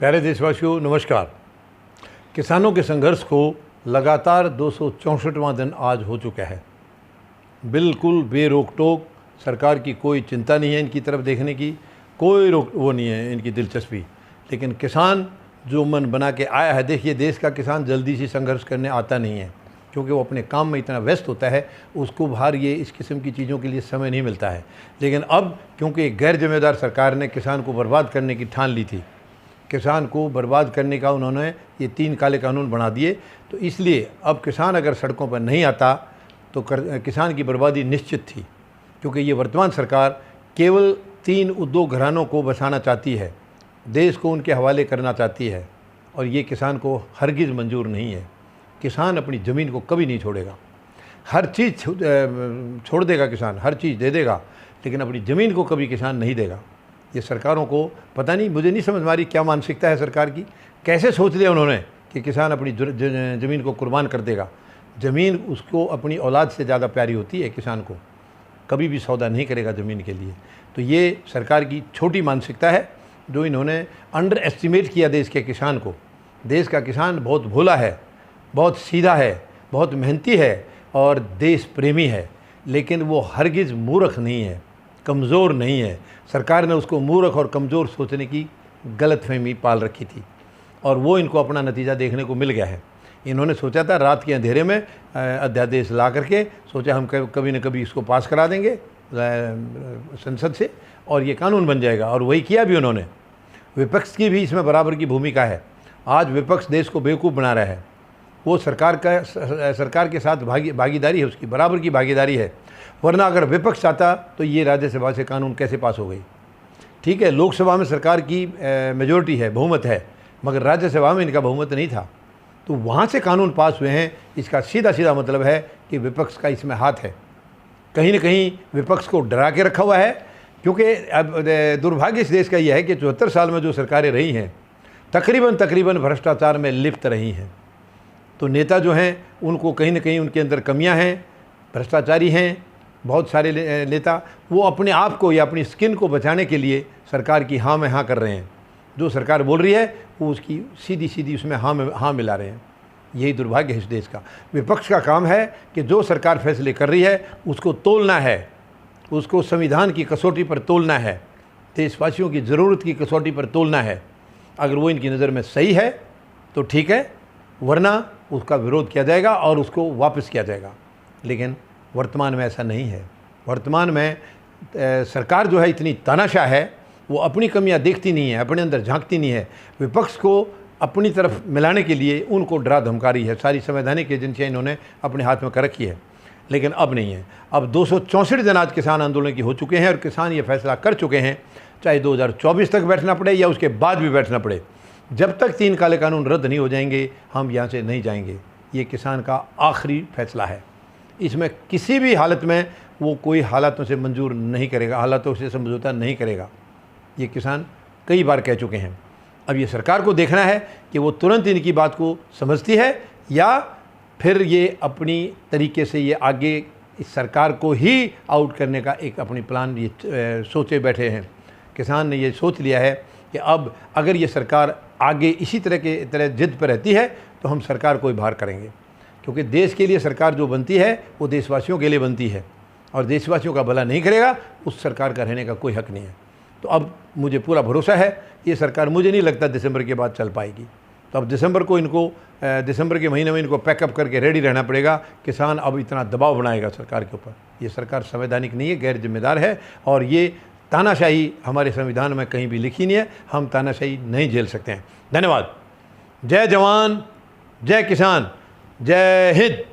प्यारे देशवासियों, नमस्कार। किसानों के संघर्ष को लगातार 264वां दिन आज हो चुका है। बिल्कुल बेरोक टोक, सरकार की कोई चिंता नहीं है इनकी तरफ देखने की, कोई वो नहीं है इनकी दिलचस्पी। लेकिन किसान जो मन बना के आया है, देखिए देश का किसान जल्दी से संघर्ष करने आता नहीं है, क्योंकि वो अपने काम में इतना व्यस्त होता है, उसको बाहर ये इस किस्म की चीज़ों के लिए समय नहीं मिलता है। लेकिन अब क्योंकि एक गैर जिम्मेदार सरकार ने किसान को बर्बाद करने की ठान ली थी, किसान को बर्बाद करने का उन्होंने ये 3 काले कानून बना दिए, तो इसलिए अब किसान अगर सड़कों पर नहीं आता तो किसान की बर्बादी निश्चित थी। क्योंकि ये वर्तमान सरकार केवल 3 उद्योग घरानों को बसाना चाहती है, देश को उनके हवाले करना चाहती है, और ये किसान को हरगिज़ मंजूर नहीं है। किसान अपनी ज़मीन को कभी नहीं छोड़ेगा, हर चीज़ छोड़ देगा किसान, हर चीज़ दे देगा, लेकिन अपनी ज़मीन को कभी किसान नहीं देगा। ये सरकारों को पता नहीं, मुझे नहीं समझ में आ रही क्या मानसिकता है सरकार की। कैसे सोच लिया उन्होंने कि किसान अपनी ज़मीन को कुर्बान कर देगा। ज़मीन उसको अपनी औलाद से ज़्यादा प्यारी होती है, किसान को कभी भी सौदा नहीं करेगा ज़मीन के लिए। तो ये सरकार की छोटी मानसिकता है जो इन्होंने अंडर एस्टिमेट किया देश के किसान को। देश का किसान बहुत भोला है, बहुत सीधा है, बहुत मेहनती है और देश प्रेमी है, लेकिन वो हरगिज़ मूर्ख नहीं है, कमज़ोर नहीं है। सरकार ने उसको मूर्ख और कमज़ोर सोचने की गलतफहमी पाल रखी थी, और वो इनको अपना नतीजा देखने को मिल गया है। इन्होंने सोचा था रात के अंधेरे में अध्यादेश ला करके, सोचा हम कभी न कभी इसको पास करा देंगे संसद से और ये कानून बन जाएगा, और वही किया भी उन्होंने। विपक्ष की भी इसमें बराबर की भूमिका है। आज विपक्ष देश को बेवकूफ़ बना रहा है। वो सरकार के साथ भागीदारी है, उसकी बराबर की भागीदारी है। वरना अगर विपक्ष चाहता तो ये राज्यसभा से कानून कैसे पास हो गई। ठीक है, लोकसभा में सरकार की मेजोरिटी है, बहुमत है, मगर राज्यसभा में इनका बहुमत नहीं था, तो वहाँ से कानून पास हुए हैं। इसका सीधा सीधा मतलब है कि विपक्ष का इसमें हाथ है। कहीं न कहीं विपक्ष को डरा के रखा हुआ है, क्योंकि अब दुर्भाग्य इस देश का यह है कि 74 साल में जो सरकारें रही हैं तकरीबन भ्रष्टाचार में लिप्त रही हैं। तो नेता जो हैं उनको कहीं न कहीं उनके अंदर कमियां हैं, भ्रष्टाचारी हैं। बहुत सारे नेता वो अपने आप को या अपनी स्किन को बचाने के लिए सरकार की हाँ में हाँ कर रहे हैं। जो सरकार बोल रही है वो उसकी सीधी सीधी उसमें हाँ मिला रहे हैं। यही दुर्भाग्य है इस देश का। विपक्ष का काम है कि जो सरकार फैसले कर रही है उसको तोलना है, उसको संविधान की कसौटी पर तोलना है, देशवासियों की ज़रूरत की कसौटी पर तोलना है। अगर वो इनकी नज़र में सही है तो ठीक है, वरना उसका विरोध किया जाएगा और उसको वापस किया जाएगा। लेकिन वर्तमान में ऐसा नहीं है। वर्तमान में सरकार जो है इतनी तानाशाह है, वो अपनी कमियां देखती नहीं है, अपने अंदर झांकती नहीं है। विपक्ष को अपनी तरफ मिलाने के लिए उनको डरा धमका रही है। सारी संवैधानिक एजेंसियाँ इन्होंने अपने हाथ में कर रखी है, लेकिन अब नहीं है। अब 264 दिन आज किसान आंदोलन की हो चुके हैं और किसान ये फैसला कर चुके हैं, चाहे 2024 तक बैठना पड़े या उसके बाद भी बैठना पड़े, जब तक 3 काले कानून रद्द नहीं हो जाएंगे हम यहाँ से नहीं जाएंगे। ये किसान का आखिरी फैसला है। इसमें किसी भी हालत में वो कोई हालातों से मंजूर नहीं करेगा, हालातों से समझौता नहीं करेगा। ये किसान कई बार कह चुके हैं। अब ये सरकार को देखना है कि वो तुरंत इनकी बात को समझती है या फिर ये अपनी तरीके से ये आगे इस सरकार को ही आउट करने का एक अपनी प्लान ये सोचे बैठे हैं। किसान ने ये सोच लिया है कि अब अगर ये सरकार आगे इसी तरह जिद पर रहती है तो हम सरकार को ही बाहर करेंगे, क्योंकि देश के लिए सरकार जो बनती है वो देशवासियों के लिए बनती है, और देशवासियों का भला नहीं करेगा उस सरकार का रहने का कोई हक नहीं है। तो अब मुझे पूरा भरोसा है ये सरकार, मुझे नहीं लगता दिसंबर के बाद चल पाएगी। तो अब दिसंबर के महीने में इनको पैकअप करके रेडी रहना पड़ेगा। किसान अब इतना दबाव बनाएगा सरकार के ऊपर। ये सरकार संवैधानिक नहीं है, गैर जिम्मेदार है, और ये तानाशाही हमारे संविधान में कहीं भी लिखी नहीं है। हम तानाशाही नहीं झेल सकते हैं। धन्यवाद। जय जवान, जय किसान, जय हिंद।